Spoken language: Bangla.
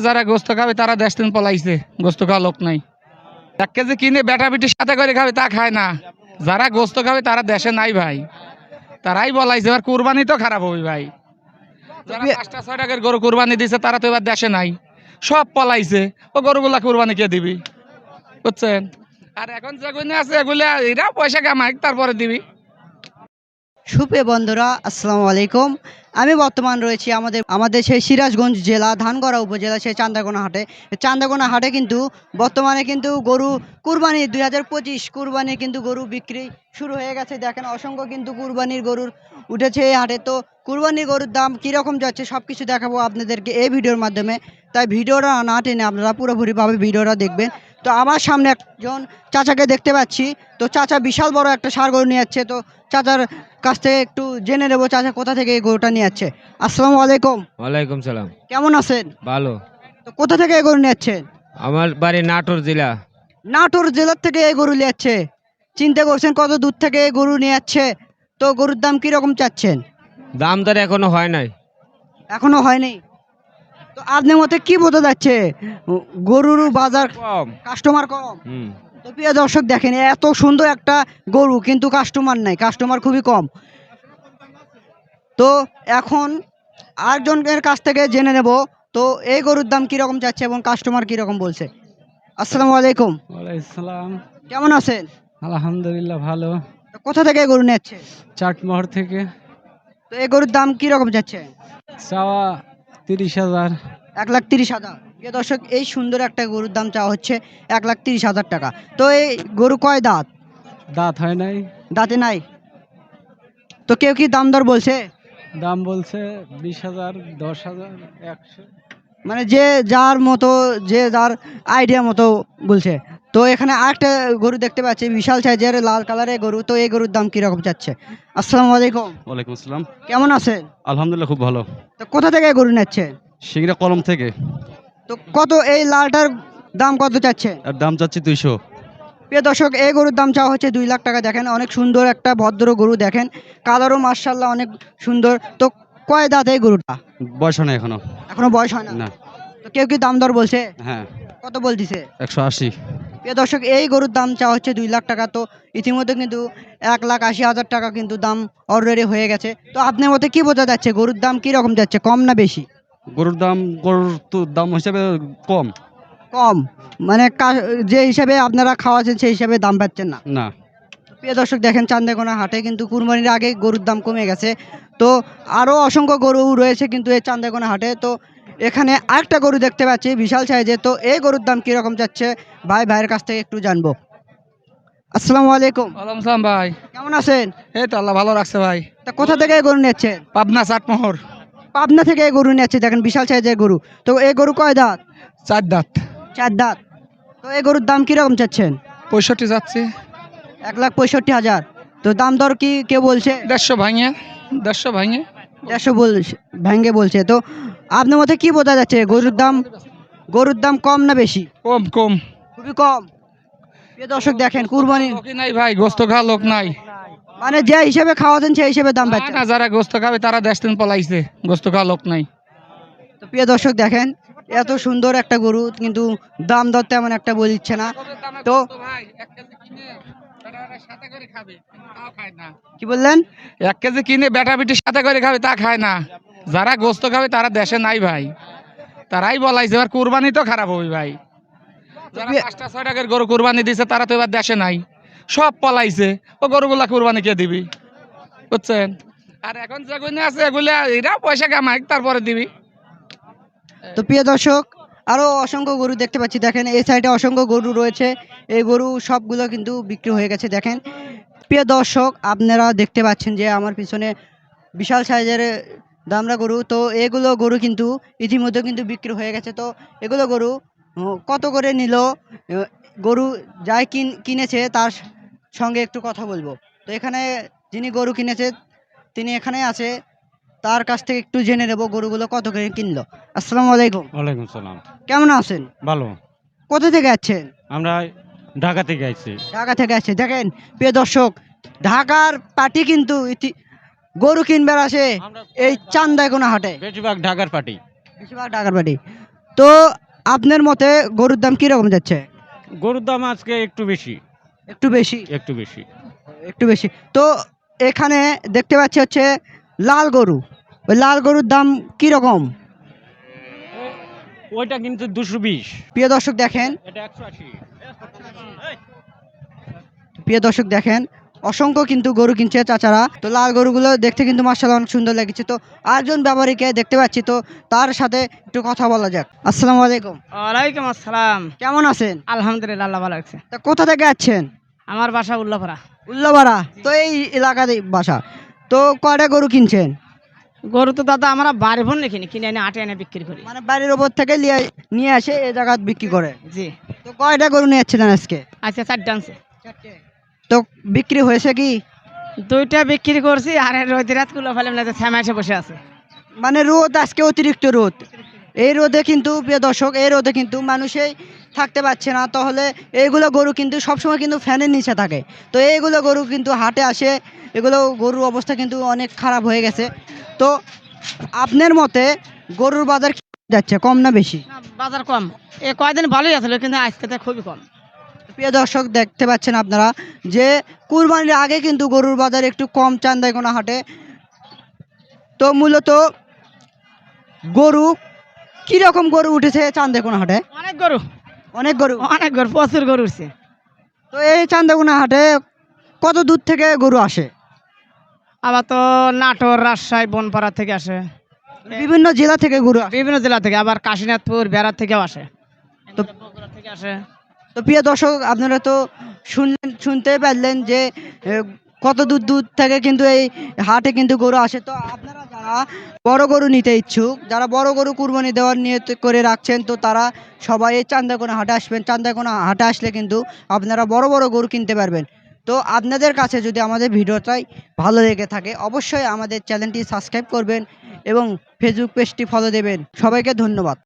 যারা গোস্ত খাবে তারা দেশ থেকে পলাইছে, গোস্ত খাওয়া লোক নাই। 1 কেজি কিনে বেটা বেটির সাথে করে খাবে তা খায় না। যারা গোস্ত খাবে তারা দেশে নাই ভাই, তারাই বলাইছে। এবার কুরবানি তো খারাপ হবে ভাই। যারা 5টা 6 টাকার গরু কুরবানি দিছে তারা তো এবার দেশে নাই, সব পলাইছে। ও গরুগুলা কুরবানি কে দিবি, বুঝছেন? আর এখন যেগুলো আছে এগুলা এরা পয়সা কামাই তারপরে দিবি। সুপ্রিয় বন্ধুরা, আসসালামু আলাইকুম। আমি বর্তমান রয়েছি আমাদের সেই সিরাজগঞ্জ জেলা ধানগড়া উপজেলা সেই চান্দাগোনা হাটে। চান্দাগোনা হাটে কিন্তু বর্তমানে কিন্তু গরু কুরবানি 2025 কুরবানি কিন্তু গরু বিক্রি শুরু হয়ে গেছে। দেখেন অসংখ্য কিন্তু কুরবানির গরুর উঠেছে এই হাটে। তো কুরবানির গরুর দাম কীরকম যাচ্ছে সব কিছু দেখাবো আপনাদেরকে এই ভিডিওর মাধ্যমে। তাই ভিডিওটা না টেনে আপনারা পুরোপুরিভাবে ভিডিওটা দেখবেন। তো আমার সামনে একজন চাচাকে দেখতে পাচ্ছি। তো চাচা বিশাল বড় একটা ষাঁড় গরু নিয়ে যাচ্ছে। তো চাচার কাছ থেকে একটু জেনে নেবো চাচা কোথা থেকে এই গরুটা নিয়ে যাচ্ছে। আসসালামু আলাইকুম। ওয়ালাইকুম সালাম। কেমন আছেন? ভালো। তো কোথা থেকে এই গরু নিয়ে যাচ্ছেন? আমার বাড়ি নাটোর জেলা। নাটোর জেলার থেকে এই গরু নিয়ে যাচ্ছে। চিন্তা করছেন কত দূর থেকে এই গরু নিয়ে যাচ্ছে। তো গরুর দাম কিরকম চাচ্ছেন? দাম দর এখনো হয় নাই। এখনো হয়নি। তো আপনার মতে কি বোঝা যাচ্ছে গরুর বাজার কম। কাস্টমার কম? হুম। তো প্রিয় দর্শক দেখেন এত সুন্দর একটা গরু কিন্তু কাস্টমার নাই, কাস্টমার খুবই কম। তো এখন আরেকজনের কাছ থেকে জেনে নেব তো এই গরুর দাম কিরকম যাচ্ছে এবং কাস্টমার কিরকম বলছে। আসসালামু আলাইকুম। ওয়ালাইকুম সালাম। কেমন আছেন? আলহামদুলিল্লাহ ভালো। তো কোথা থেকে এই গরু নিচ্ছে? চাটমোহর থেকে। তো এই গরুর দাম কিরকম যাচ্ছে? চাওয়া 30,000। 1,30,000। প্রিয় দর্শক এই সুন্দর একটা গরুর দাম চাওয়া হচ্ছে 1,30,000 টাকা। তো এই গরু কয় দাঁত? দাঁত হয় নাই। দাঁতে নাই। তো কেউ কি দাম দর বলছে? দাম বলছে 20,000, 10,000, 100। মানে যে যার মতো, যে যার আইডিয়া মতো বলছে। তো এখানে আরেকটা গরু দেখতে পাচ্ছি বিশাল সাইজের লাল কালারের গরু। তো এই গরুর দাম কিরকম চাচ্ছে? আসসালামু আলাইকুম। ওয়ালাইকুম আসসালাম। কেমন আছেন? আলহামদুলিল্লাহ খুব ভালো। তো কোথা থেকে এই গরু নিচ্ছে? সিংড়া কলম থেকে। তো কত এই লালটার দাম কত চাচ্ছে? আর দাম চাচ্ছি 200। প্রিয় দর্শক এই গরুর দাম চাওয়া হচ্ছে 2 লাখ টাকা। দেখেন অনেক সুন্দর একটা ভদ্র গরু, দেখেন কালারও মার্শাল্লাহ অনেক সুন্দর। তো কয় দাঁত এই গরুটা? বয়স হয় না এখনো। এখনো বয়স হয় না। না। তো কেউ কি দাম দর বলছে? হ্যাঁ। কত বলতিছে? 180। প্রিয় দর্শক এই গরুর দাম চাওয়া হচ্ছে 2 লাখ টাকা। তো ইতিমধ্যে কিন্তু 1,80,000 টাকা কিন্তু দাম অলরেডি হয়ে গেছে। তো আপনার মতে কি বোঝা যাচ্ছে গরুর দাম কি রকম যাচ্ছে, কম না বেশি? গরুর তো দাম হিসাবে কম। কম মানে যে হিসাবে আপনারা খাওয়াচ্ছেন সেই হিসাবে দাম পাচ্ছেন না। না। প্রিয় দর্শক দেখেন চান্দাকোনা হাটে কিন্তু কুরবানির আগে গরুর দাম কমে গেছে। তো আরও অসংখ্য গরু রয়েছে কিন্তু এই চান্দাকোনা হাটে। তো এখানে আরেকটা গরু দেখতে পাচ্ছি বিশাল সাইজে। তো এই গরুর দাম কিরকম যাচ্ছে ভাইয়ের কাছ থেকে একটু জানবো। আসসালামু আলাইকুম। ওয়ালাইকুম সালাম ভাই। কেমন আছেন? এই তো আল্লাহ ভালো রাখছে ভাই। তা কোথা থেকে এই গরু নিচ্ছেন? পাবনা চাটমোহর। পাবনা থেকে এই গরু নিচ্ছে, দেখেন বিশাল সাইজের গরু। তো এই গরু কয় দাঁত? 4 দাঁত। 4 দাঁত। তো এই গরুর দাম কিরকম চাচ্ছেন? 65 যাচ্ছে। 1,65,000। তো দাম দর কি কেউ বলছে? 150 ভাঙে, 150 ভাঙে। 150 বলছে, ভেঙ্গে বলছে। তো আপনার মতে কি বোঝা যাচ্ছে গরুর দাম কম না বেশি? কম কম। খুবই কম। প্রিয় দর্শক দেখেন কুরবানি লোকই নাই ভাই, গোস্ত খাওয়া লোক নাই। মানে যে হিসেবে খাওয়াচ্ছেন সেই হিসেবে দাম না পাচ্ছেন। না, যারা গোস্ত খাবে তারা দেশ থেকে পলাইছে, গোস্ত খাওয়া লোক নাই। তো প্রিয় দর্শক দেখেন এত সুন্দর একটা গরু কিন্তু দাম দর তেমন একটা বলছে না। তো কি বললেন? 1 কেজি কিনে বেটা বেটির সাথে করে খাবে তা খায় না। যারা গোস্ত খাবে তারা দেশে নাই ভাই, তারাই বলাইছে। এবার কুরবানি তো খারাপ হবে ভাই। যারা 5টা 6 টাকার গরু কুরবানি দিছে তারা তো এবার দেশে নাই, সব পলাইছে। ও গরুগুলা কুরবানি কে দিবি, বুঝছেন? আর এখন যেগুলো আছে এগুলা এরা পয়সা কামাই তারপরে দিবি। তো প্রিয় দর্শক আরো অসংখ্য গরু দেখতে পাচ্ছি। দেখেন এই সাইডে অসংখ্য গরু রয়েছে। এই গরু সবগুলো কিন্তু বিক্রি হয়ে গেছে। দেখেন প্রিয় দর্শক আপনারা দেখতে পাচ্ছেন যে আমার পিছনে বিশাল সাইজের দামড়া গরু। তো এগুলো গরু কিন্তু ইতিমধ্যে কিন্তু বিক্রি হয়ে গেছে। তো এগুলো গরু কত করে নিল, গরু যাই কিনেছে তার সঙ্গে একটু কথা বলবো। তো এখানে যিনি গরু কিনেছে তিনি এখানে আছে, তার কাছ থেকে একটু জেনে নেবো গরুগুলো কত করে কিনলো। আসসালামু আলাইকুম। ওয়ালাইকুম সালাম। কেমন আছেন? ভালো। কোথা থেকে যাচ্ছেন? আমরা ঢাকা থেকে আইছি। ঢাকা থেকে আসছে। দেখেন প্রিয় দর্শক ঢাকার পার্টি কিন্তু গরু কিনবার আসে এই চান্দাকোনা হাটে। বেশিরভাগ ঢাকার পার্টি। বেশিরভাগ ঢাকার পার্টি। তো আপনার মতে গরুর দাম কিরকম যাচ্ছে? গরুর দাম আজকে একটু বেশি। একটু বেশি, একটু বেশি। একটু বেশি। তো এখানে দেখতে পাচ্ছি হচ্ছে লাল গরু, ওই লাল গরুর দাম কিরকম? ওইটা কিন্তু 220। প্রিয় দর্শক দেখেন, এটা 180। প্রিয় দর্শক দেখেন, অসংখ্য কিন্তু গরু কিনছে চাচারা। তো লাল গরুগুলো দেখতে কিন্তু মার্শাল্লাহ অনেক সুন্দর লাগছে। তো আরেকজন ব্যাপারীকে দেখতে পাচ্ছি, তো তার সাথে একটু কথা বলা যাক। আসসালামু আলাইকুম, ওয়ালাইকুম আসসালাম। কেমন আছেন? আলহামদুলিল্লাহ, আল্লাহ ভালো লাগছে। তা কোথা থেকে আছেন? আমার বাসা উল্লাপাড়া। উল্লাপাড়া। তো এই এলাকাতে বাসা। তো কয়টা গরু কিনছেন? গরু তো দাদা আমরা বাড়ি ভন কিনি, কিনে এনে আটে এনে বিক্রি করি। মানে বাড়ির ওপর থেকে নিয়ে আসে এই জায়গা বিক্রি করে। জি। তো কয়টা গরু নিয়ে যাচ্ছিলেন আজকে? আচ্ছা, 4টা আনছে। তো বিক্রি হয়েছে কি? 2টা বিক্রি করছি, আর রোদ রাত গুলো ফেলে না, থেমে এসে বসে আছে। মানে রোদ, আজকে অতিরিক্ত রোদ। এই রোদে কিন্তু প্রিয় দর্শক, এই রোদে কিন্তু মানুষই থাকতে পারছে না। তাহলে এইগুলো গরু কিন্তু সবসময় কিন্তু ফ্যানের নিচে থাকে। তো এইগুলো গরু কিন্তু হাটে আসে, এগুলো গরুর অবস্থা কিন্তু অনেক খারাপ হয়ে গেছে। তো আপনার মতে গরুর বাজার কি যাচ্ছে, কম না বেশি? না, বাজার কম। এ কয়দিন ভালোই আছিল, কিন্তু আজকে তো খুবই কম। প্রিয় দর্শক দেখতে পাচ্ছেন আপনারা যে কুরবানির আগে কিন্তু গরুর বাজার একটু কম চান্দাইকোনা হাটে। তো মূলত গরু কিরকম গরু উঠেছে চান্দাইকোনা হাটে? অনেক গরু, অনেক গরু। অনেক গরু, প্রচুর গরু উঠছে। তো এই চান্দাইকোনা হাটে কত দূর থেকে গরু আসে? আবার তো নাটোর, রাজশাহী, বনপাড়া থেকে আসে, বিভিন্ন জেলা থেকে গরু আসে। বিভিন্ন জেলা থেকে, আবার কাশীনাথপুর, বেড়ার থেকেও আসে, তো বগুড়া থেকে আসে। তো প্রিয় দর্শক আপনারা তো শুনতে পারলেন যে কত দূর দূর থেকে কিন্তু এই হাটে কিন্তু গরু আসে। তো আপনারা যারা বড় গরু নিতে ইচ্ছুক, যারা বড় গরু কুরবানি দেওয়ার নিয়ত করে রাখছেন, তো তারা সবাই এই চান্দাকোনা হাটে আসবেন। চান্দাকোনা হাটে আসলে কিন্তু আপনারা বড় বড় গরু কিনতে পারবেন। তো আপনাদের কাছে যদি আমাদের ভিডিওটাই ভালো লেগে থাকে, অবশ্যই আমাদের চ্যানেলটি সাবস্ক্রাইব করবেন এবং ফেসবুক পেজটি ফলো দেবেন। সবাইকে ধন্যবাদ।